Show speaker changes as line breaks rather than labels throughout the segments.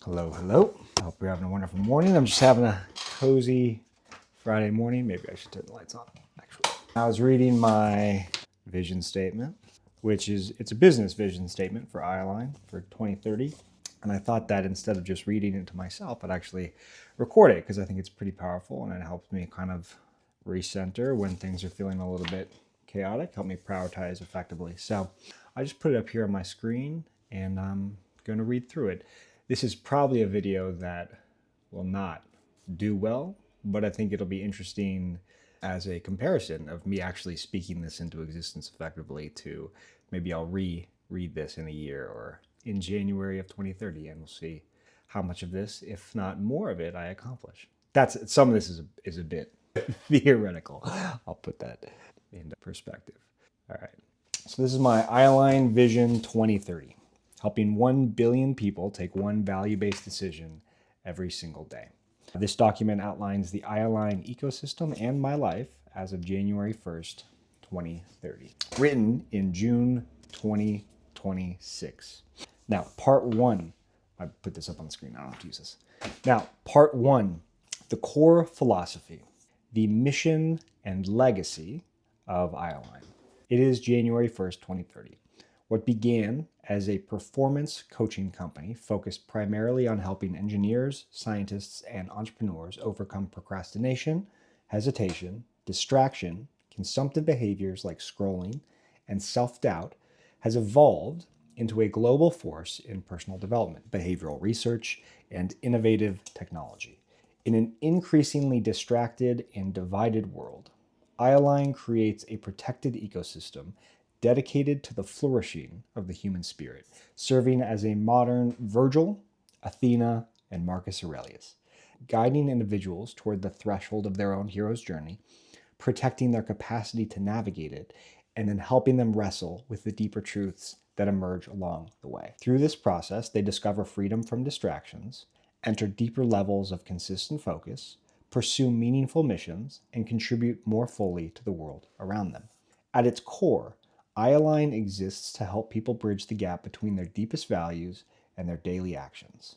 Hello, hello. I hope you're having a wonderful morning. I'm just having a cozy Friday morning. Maybe I should turn the lights on, actually. I was reading my vision statement, it's a business vision statement for iAlign for 2030. And I thought that instead of just reading it to myself, I'd actually record it because I think it's pretty powerful and it helps me kind of recenter when things are feeling a little bit chaotic, help me prioritize effectively. So I just put it up here on my screen and I'm going to read through it. This is probably a video that will not do well, but I think it'll be interesting as a comparison of me actually speaking this into existence effectively to maybe I'll reread this in a year or in January of 2030 and we'll see how much of this, if not more of it, I accomplish. Some of this is a bit theoretical. I'll put that into perspective. All right. So this is my iAlign Vision 2030, helping 1 billion people take one value-based decision every single day. This document outlines the iAlign ecosystem and my life as of January 1st, 2030. Written in June 2026. Now, part one, I put this up on the screen, I don't have to use this. Now, part one, the core philosophy, the mission and legacy of iAlign. It is January 1st, 2030. What began as a performance coaching company focused primarily on helping engineers, scientists, and entrepreneurs overcome procrastination, hesitation, distraction, consumptive behaviors like scrolling, and self-doubt has evolved into a global force in personal development, behavioral research, and innovative technology. In an increasingly distracted and divided world, iAlign creates a protected ecosystem dedicated to the flourishing of the human spirit, serving as a modern Virgil, Athena, and Marcus Aurelius, guiding individuals toward the threshold of their own hero's journey, protecting their capacity to navigate it, and then helping them wrestle with the deeper truths that emerge along the way. Through this process, they discover freedom from distractions, enter deeper levels of consistent focus, pursue meaningful missions, and contribute more fully to the world around them. At its core, iAlign exists to help people bridge the gap between their deepest values and their daily actions.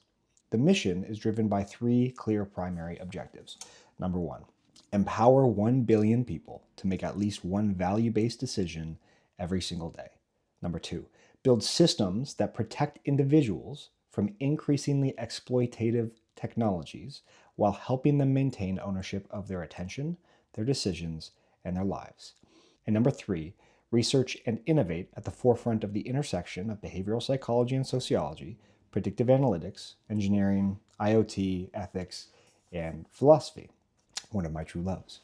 The mission is driven by three clear primary objectives. Number one, empower 1 billion people to make at least one value-based decision every single day. Number two, build systems that protect individuals from increasingly exploitative technologies while helping them maintain ownership of their attention, their decisions, and their lives. And number three, research and innovate at the forefront of the intersection of behavioral psychology and sociology, predictive analytics, engineering, IoT, ethics, and philosophy, one of my true loves.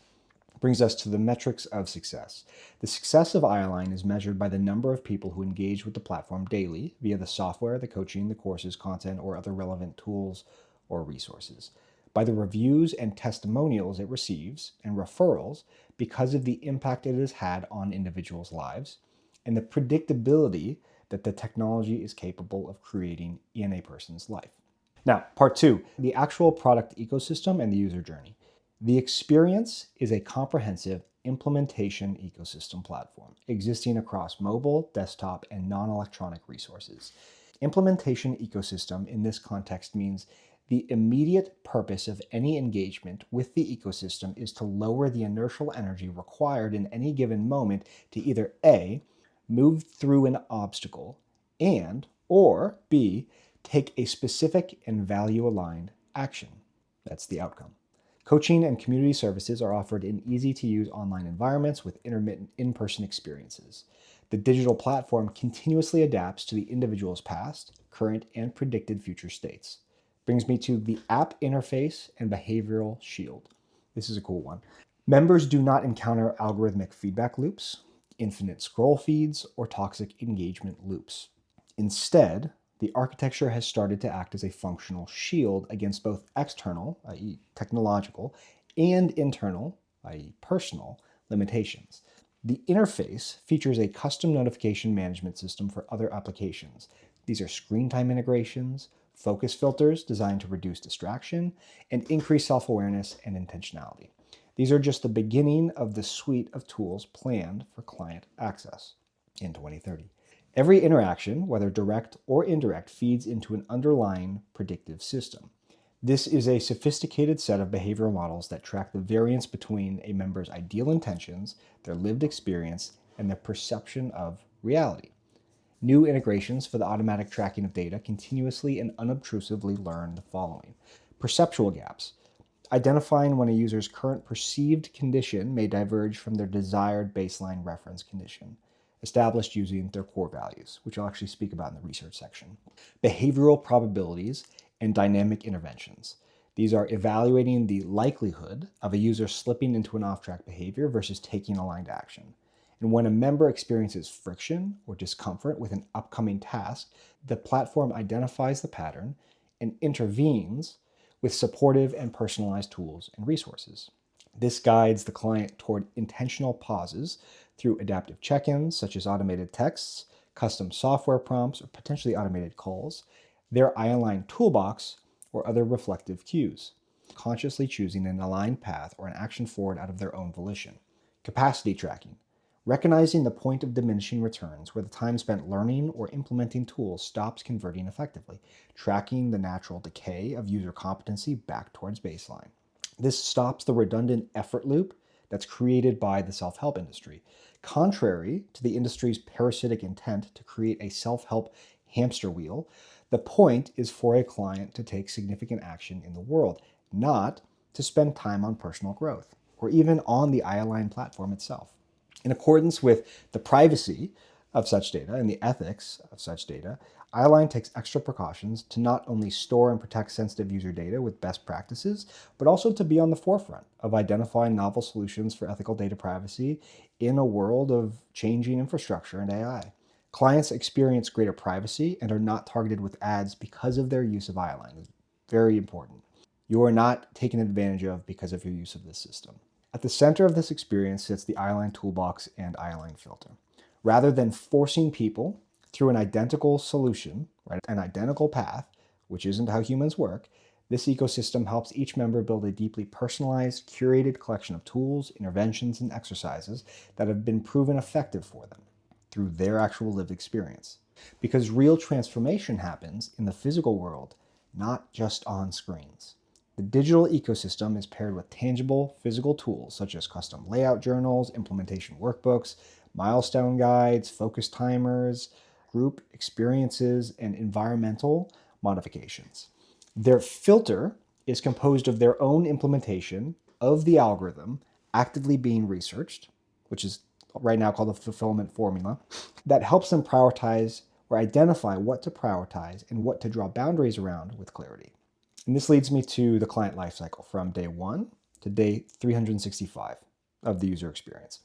Brings us to the metrics of success. The success of iAlign is measured by the number of people who engage with the platform daily via the software, the coaching, the courses, content, or other relevant tools or resources, by the reviews and testimonials it receives and referrals because of the impact it has had on individuals' lives, and the predictability that the technology is capable of creating in a person's life. Now, part two, the actual product ecosystem and the user journey. The experience is a comprehensive implementation ecosystem platform existing across mobile, desktop, and non-electronic resources. Implementation ecosystem in this context means the immediate purpose of any engagement with the ecosystem is to lower the inertial energy required in any given moment to either A, move through an obstacle, or B, take a specific and value-aligned action. That's the outcome. Coaching and community services are offered in easy-to-use online environments with intermittent in-person experiences. The digital platform continuously adapts to the individual's past, current, and predicted future states. Brings me to the app interface and behavioral shield. This is a cool one. Members do not encounter algorithmic feedback loops, infinite scroll feeds, or toxic engagement loops. Instead, the architecture has started to act as a functional shield against both external, i.e. technological, and internal, i.e. personal, limitations. The interface features a custom notification management system for other applications. These are screen time integrations, focus filters designed to reduce distraction, and increase self-awareness and intentionality. These are just the beginning of the suite of tools planned for client access in 2030. Every interaction, whether direct or indirect, feeds into an underlying predictive system. This is a sophisticated set of behavioral models that track the variance between a member's ideal intentions, their lived experience, and their perception of reality. New integrations for the automatic tracking of data continuously and unobtrusively learn the following. Perceptual gaps, identifying when a user's current perceived condition may diverge from their desired baseline reference condition, established using their core values, which I'll actually speak about in the research section. Behavioral probabilities and dynamic interventions. These are evaluating the likelihood of a user slipping into an off-track behavior versus taking aligned action. And when a member experiences friction or discomfort with an upcoming task, the platform identifies the pattern and intervenes with supportive and personalized tools and resources. This guides the client toward intentional pauses through adaptive check-ins, such as automated texts, custom software prompts, or potentially automated calls, their iAlign toolbox, or other reflective cues, consciously choosing an aligned path or an action forward out of their own volition. Capacity tracking, recognizing the point of diminishing returns where the time spent learning or implementing tools stops converting effectively, tracking the natural decay of user competency back towards baseline. This stops the redundant effort loop that's created by the self-help industry. Contrary to the industry's parasitic intent to create a self-help hamster wheel, the point is for a client to take significant action in the world, not to spend time on personal growth or even on the iAlign platform itself. In accordance with the privacy of such data and the ethics of such data, iAlign takes extra precautions to not only store and protect sensitive user data with best practices, but also to be on the forefront of identifying novel solutions for ethical data privacy in a world of changing infrastructure and AI. Clients experience greater privacy and are not targeted with ads because of their use of iAlign. It's very important. You are not taken advantage of because of your use of this system. At the center of this experience sits the iAlign toolbox and iAlign filter. Rather than forcing people through an identical solution, right, an identical path, which isn't how humans work, this ecosystem helps each member build a deeply personalized, curated collection of tools, interventions, and exercises that have been proven effective for them through their actual lived experience. Because real transformation happens in the physical world, not just on screens. The digital ecosystem is paired with tangible physical tools such as custom layout journals, implementation workbooks, milestone guides, focus timers, group experiences, and environmental modifications. Their filter is composed of their own implementation of the algorithm actively being researched, which is right now called the fulfillment formula, that helps them prioritize or identify what to prioritize and what to draw boundaries around with clarity. And this leads me to the client lifecycle from day 1 to day 365 of the user experience.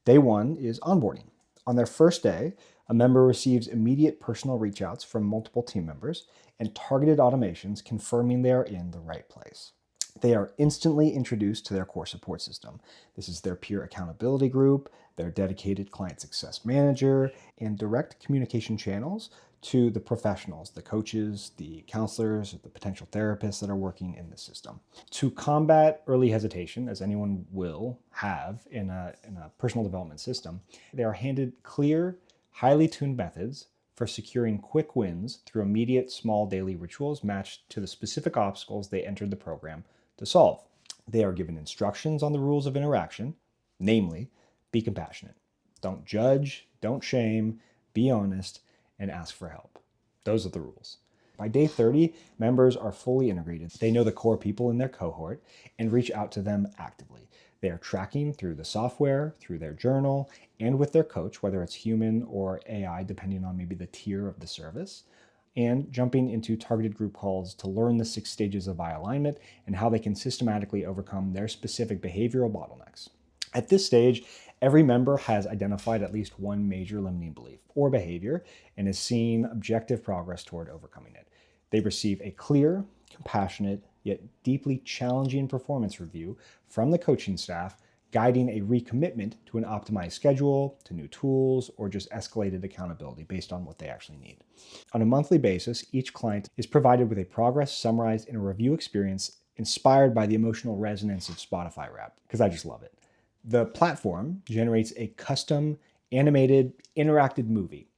Day 1 is onboarding. On their first day, a member receives immediate personal reach outs from multiple team members and targeted automations confirming they are in the right place. They are instantly introduced to their core support system. This is their peer accountability group, their dedicated client success manager, and direct communication channels to the professionals, the coaches, the counselors, the potential therapists that are working in the system. To combat early hesitation, as anyone will have in a personal development system, they are handed clear, highly tuned methods for securing quick wins through immediate small daily rituals matched to the specific obstacles they entered the program to solve. They are given instructions on the rules of interaction, namely, be compassionate. Don't judge, don't shame, be honest, and ask for help. Those are the rules. By day 30, members are fully integrated. They know the core people in their cohort and reach out to them actively. They are tracking through the software, through their journal, and with their coach, whether it's human or AI, depending on maybe the tier of the service, and jumping into targeted group calls to learn the 6 stages of eye alignment and how they can systematically overcome their specific behavioral bottlenecks. At this stage, every member has identified at least one major limiting belief or behavior and is seeing objective progress toward overcoming it. They receive a clear, compassionate, yet deeply challenging performance review from the coaching staff, guiding a recommitment to an optimized schedule, to new tools, or just escalated accountability based on what they actually need. On a monthly basis, each client is provided with a progress summarized in a review experience inspired by the emotional resonance of Spotify Wrap, because I just love it. The platform generates a custom animated interactive movie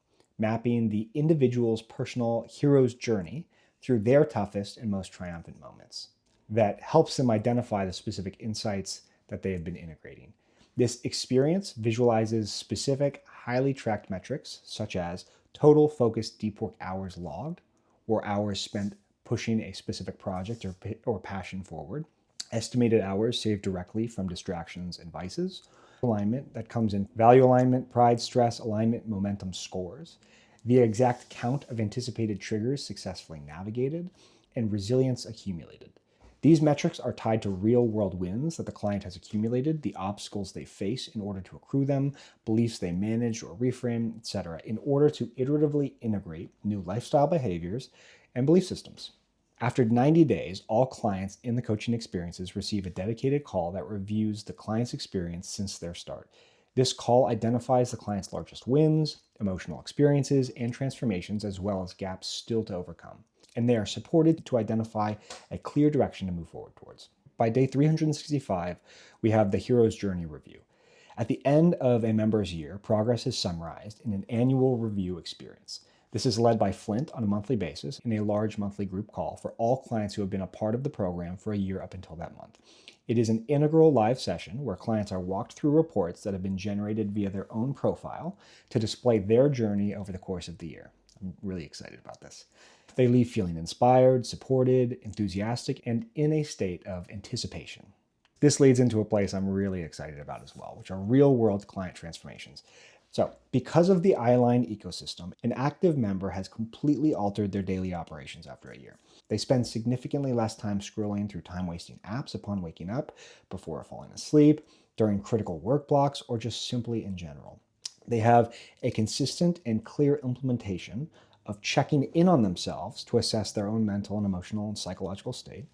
mapping the individual's personal hero's journey through their toughest and most triumphant moments. That helps them identify the specific insights that they have been integrating. This experience visualizes specific, highly tracked metrics, such as total focused deep work hours logged, or hours spent pushing a specific project or passion forward, estimated hours saved directly from distractions and vices, alignment that comes in value alignment, pride, stress, alignment, momentum scores, the exact count of anticipated triggers successfully navigated, and resilience accumulated. These metrics are tied to real-world wins that the client has accumulated, the obstacles they face in order to accrue them, beliefs they manage or reframe, etc., in order to iteratively integrate new lifestyle behaviors and belief systems. After 90 days, all clients in the coaching experiences receive a dedicated call that reviews the client's experience since their start. This call identifies the client's largest wins, emotional experiences, and transformations, as well as gaps still to overcome. And they are supported to identify a clear direction to move forward towards. By day 365, we have the Hero's Journey review. At the end of a member's year, progress is summarized in an annual review experience. This is led by Flint on a monthly basis in a large monthly group call for all clients who have been a part of the program for a year up until that month. It is an integral live session where clients are walked through reports that have been generated via their own profile to display their journey over the course of the year. I'm really excited about this. They leave feeling inspired, supported, enthusiastic, and in a state of anticipation. This leads into a place I'm really excited about as well, which are real-world client transformations. So, because of the iAlign ecosystem, an active member has completely altered their daily operations after a year. They spend significantly less time scrolling through time-wasting apps upon waking up, before falling asleep, during critical work blocks, or just simply in general. They have a consistent and clear implementation of checking in on themselves to assess their own mental and emotional and psychological state.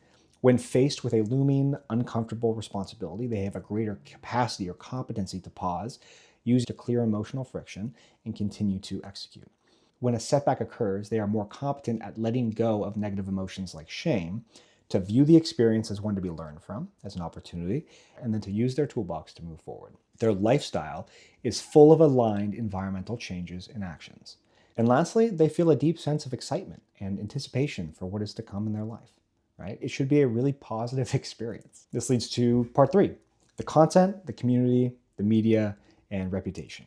When faced with a looming, uncomfortable responsibility, they have a greater capacity or competency to pause, use to clear emotional friction, and continue to execute. When a setback occurs, they are more competent at letting go of negative emotions like shame, to view the experience as one to be learned from, as an opportunity, and then to use their toolbox to move forward. Their lifestyle is full of aligned environmental changes and actions. And lastly, they feel a deep sense of excitement and anticipation for what is to come in their life, right? It should be a really positive experience. This leads to part 3, the content, the community, the media, and reputation.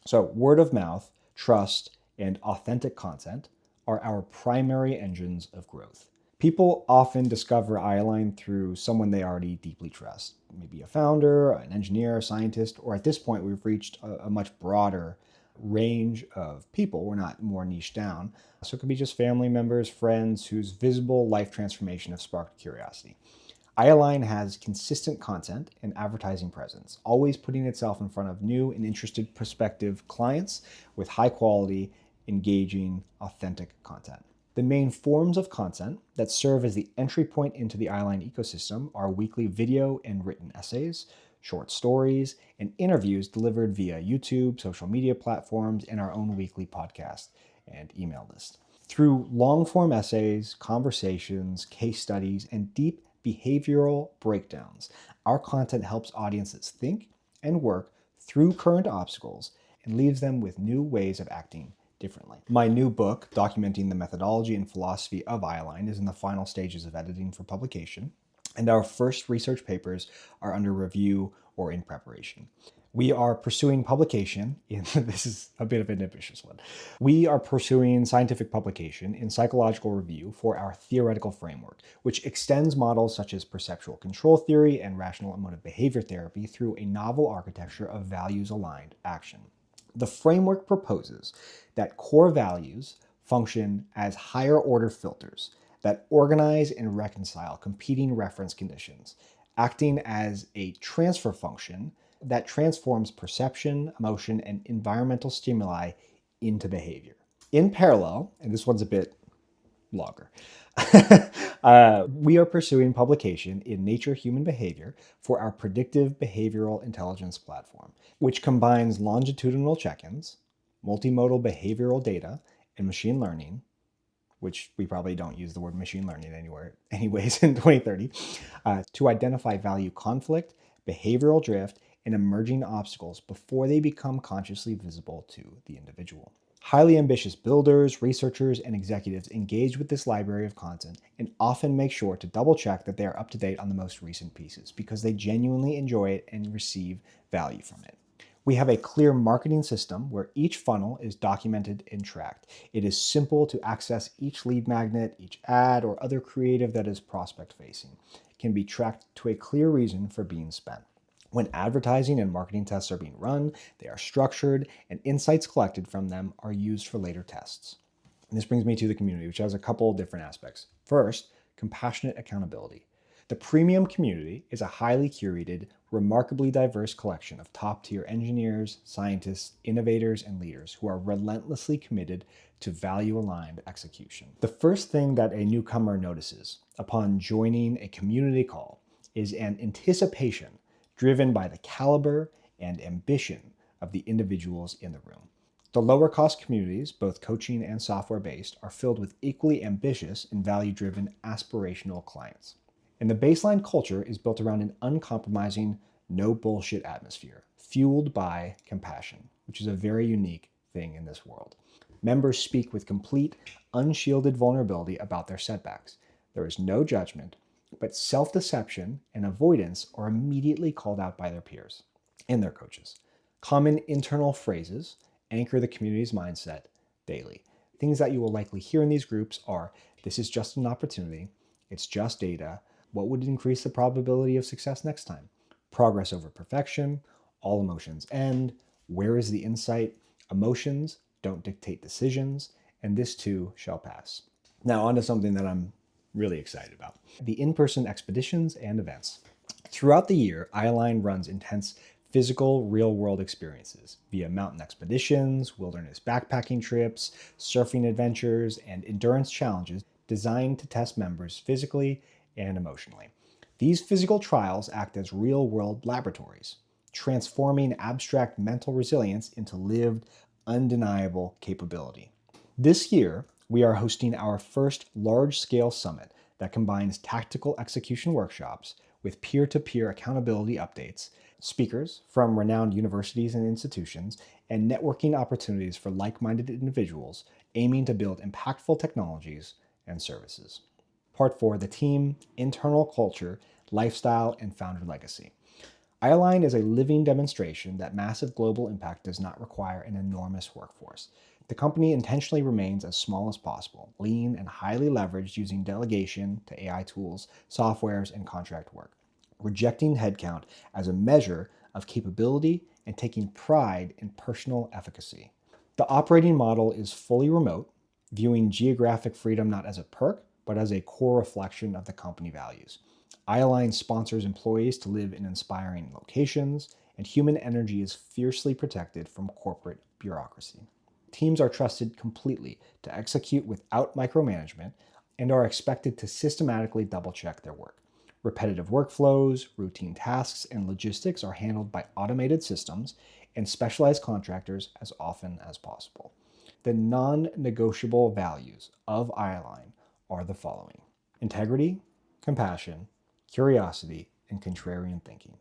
So word of mouth, trust, and authentic content are our primary engines of growth. People often discover iAlign through someone they already deeply trust, maybe a founder, an engineer, a scientist, or at this point we've reached a much broader range of people. We're not more niche down. So it could be just family members, friends whose visible life transformation have sparked curiosity. iAlign has consistent content and advertising presence, always putting itself in front of new and interested prospective clients with high quality, engaging, authentic content. The main forms of content that serve as the entry point into the iAlign ecosystem are weekly video and written essays, short stories, and interviews delivered via YouTube, social media platforms, and our own weekly podcast and email list. Through long-form essays, conversations, case studies, and deep behavioral breakdowns, our content helps audiences think and work through current obstacles and leaves them with new ways of acting differently. My new book, documenting the methodology and philosophy of iAlign, is in the final stages of editing for publication, and our first research papers are under review or in preparation. We are pursuing publication in, this is a bit of an ambitious one. We are pursuing scientific publication in psychological review for our theoretical framework, which extends models such as perceptual control theory and rational emotive behavior therapy through a novel architecture of values-aligned action. The framework proposes that core values function as higher-order filters that organize and reconcile competing reference conditions, acting as a transfer function that transforms perception, emotion, and environmental stimuli into behavior. In parallel, and this one's a bit longer, we are pursuing publication in Nature Human Behavior for our predictive behavioral intelligence platform, which combines longitudinal check-ins, multimodal behavioral data, and machine learning, which we probably don't use the word machine learning anywhere anyways in 2030, to identify value conflict, behavioral drift, and emerging obstacles before they become consciously visible to the individual. Highly ambitious builders, researchers, and executives engage with this library of content and often make sure to double check that they are up to date on the most recent pieces because they genuinely enjoy it and receive value from it. We have a clear marketing system where each funnel is documented and tracked. It is simple to access each lead magnet, each ad, or other creative that is prospect facing. It can be tracked to a clear reason for being spent. When advertising and marketing tests are being run, they are structured and insights collected from them are used for later tests. And this brings me to the community, which has a couple different aspects. First, compassionate accountability. The premium community is a highly curated, remarkably diverse collection of top-tier engineers, scientists, innovators, and leaders who are relentlessly committed to value-aligned execution. The first thing that a newcomer notices upon joining a community call is an anticipation driven by the caliber and ambition of the individuals in the room. The lower cost communities, both coaching and software based, are filled with equally ambitious and value driven aspirational clients. And the baseline culture is built around an uncompromising, no bullshit atmosphere, fueled by compassion, which is a very unique thing in this world. Members speak with complete, unshielded vulnerability about their setbacks. There is no judgment, but self-deception and avoidance are immediately called out by their peers and their coaches. Common internal phrases anchor the community's mindset daily. Things that you will likely hear in these groups are, this is just an opportunity, it's just data, what would increase the probability of success next time? Progress over perfection, all emotions end, where is the insight? Emotions don't dictate decisions, and this too shall pass. Now on to something that I'm really excited about. The in-person expeditions and events. Throughout the year, iAlign runs intense physical, real-world experiences via mountain expeditions, wilderness backpacking trips, surfing adventures, and endurance challenges designed to test members physically and emotionally. These physical trials act as real-world laboratories, transforming abstract mental resilience into lived, undeniable capability. This year, we are hosting our first large-scale summit that combines tactical execution workshops with peer-to-peer accountability updates, speakers from renowned universities and institutions, and networking opportunities for like-minded individuals aiming to build impactful technologies and services. Part 4, the team, internal culture, lifestyle, and founder legacy. iAlign is a living demonstration that massive global impact does not require an enormous workforce. The company intentionally remains as small as possible, lean and highly leveraged using delegation to AI tools, softwares, and contract work, rejecting headcount as a measure of capability and taking pride in personal efficacy. The operating model is fully remote, viewing geographic freedom not as a perk, but as a core reflection of the company values. iAlign sponsors employees to live in inspiring locations, and human energy is fiercely protected from corporate bureaucracy. Teams are trusted completely to execute without micromanagement and are expected to systematically double-check their work. Repetitive workflows, routine tasks, and logistics are handled by automated systems and specialized contractors as often as possible. The non-negotiable values of iAlign are the following: integrity, compassion, curiosity, and contrarian thinking.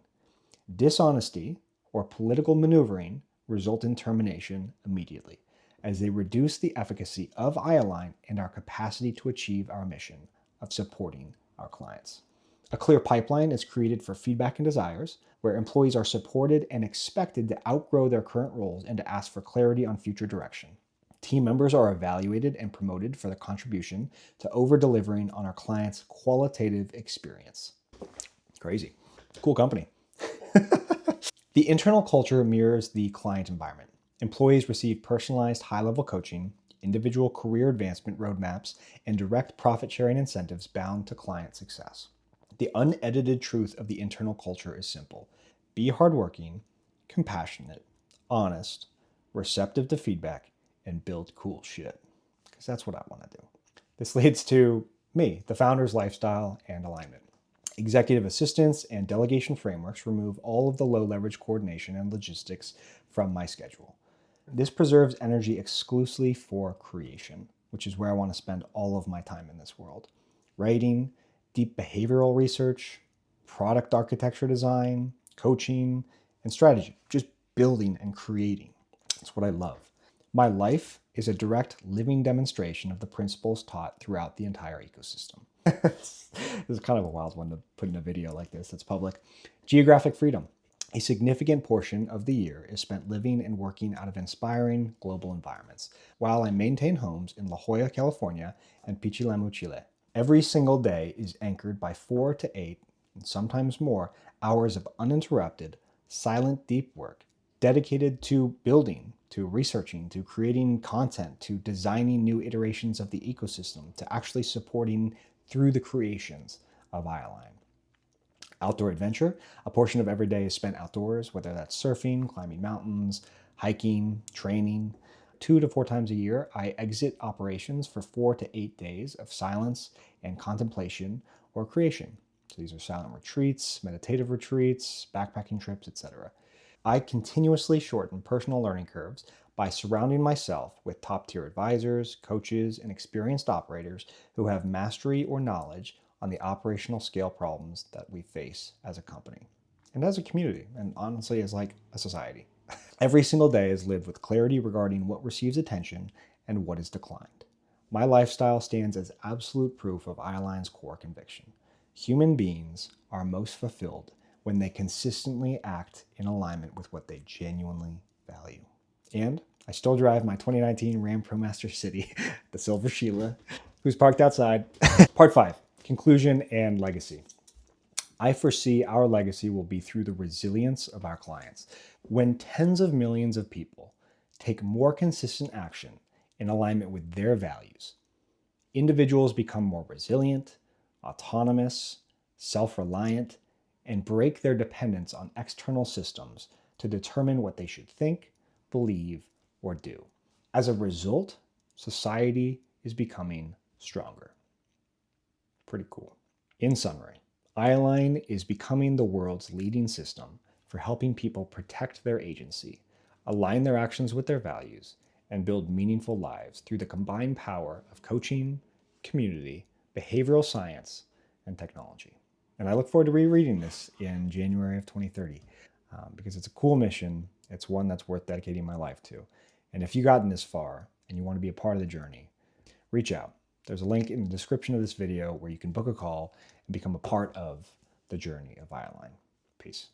Dishonesty or political maneuvering result in termination immediately, as they reduce the efficacy of iAlign and our capacity to achieve our mission of supporting our clients. A clear pipeline is created for feedback and desires, where employees are supported and expected to outgrow their current roles and to ask for clarity on future direction. Team members are evaluated and promoted for their contribution to over-delivering on our clients' qualitative experience. Crazy. Cool company. The internal culture mirrors the client environment. Employees receive personalized high-level coaching, individual career advancement roadmaps, and direct profit-sharing incentives bound to client success. The unedited truth of the internal culture is simple: be hardworking, compassionate, honest, receptive to feedback, and build cool shit. Because that's what I want to do. This leads to me, the founder's lifestyle and alignment. Executive assistance and delegation frameworks remove all of the low-leverage coordination and logistics from my schedule. This preserves energy exclusively for creation, which is where I want to spend all of my time in this world. Writing, deep behavioral research, product architecture design, coaching, and strategy. Just building and creating. That's what I love. My life is a direct living demonstration of the principles taught throughout the entire ecosystem. This is kind of a wild one to put in a video like this that's public. Geographic freedom. A significant portion of the year is spent living and working out of inspiring global environments, while I maintain homes in La Jolla, California, and Pichilemu, Chile. Every single day is anchored by 4 to 8, and sometimes more, hours of uninterrupted, silent, deep work, dedicated to building, to researching, to creating content, to designing new iterations of the ecosystem, to actually supporting through the creations of iAlign. Outdoor adventure. A portion of every day is spent outdoors, whether that's surfing, climbing mountains, hiking, training. 2 to 4 times a year, I exit operations for 4 to 8 days of silence and contemplation or creation. So these are silent retreats, meditative retreats, backpacking trips, etc. I continuously shorten personal learning curves by surrounding myself with top-tier advisors, coaches, and experienced operators who have mastery or knowledge on the operational scale problems that we face as a company and as a community, and honestly as like a society. Every single day is lived with clarity regarding what receives attention and what is declined. My lifestyle stands as absolute proof of iAlign's core conviction. Human beings are most fulfilled when they consistently act in alignment with what they genuinely value. And I still drive my 2019 Ram ProMaster City, the Silver Sheila, who's parked outside. Part 5. Conclusion and legacy. I foresee our legacy will be through the resilience of our clients. When tens of millions of people take more consistent action in alignment with their values, individuals become more resilient, autonomous, self-reliant, and break their dependence on external systems to determine what they should think, believe, or do. As a result, society is becoming stronger. Pretty cool. In summary, iAlign is becoming the world's leading system for helping people protect their agency, align their actions with their values, and build meaningful lives through the combined power of coaching, community, behavioral science, and technology. And I look forward to rereading this in January of 2030 because it's a cool mission. It's one that's worth dedicating my life to. And if you've gotten this far and you want to be a part of the journey, reach out. There's a link in the description of this video where you can book a call and become a part of the journey of iAlign. Peace.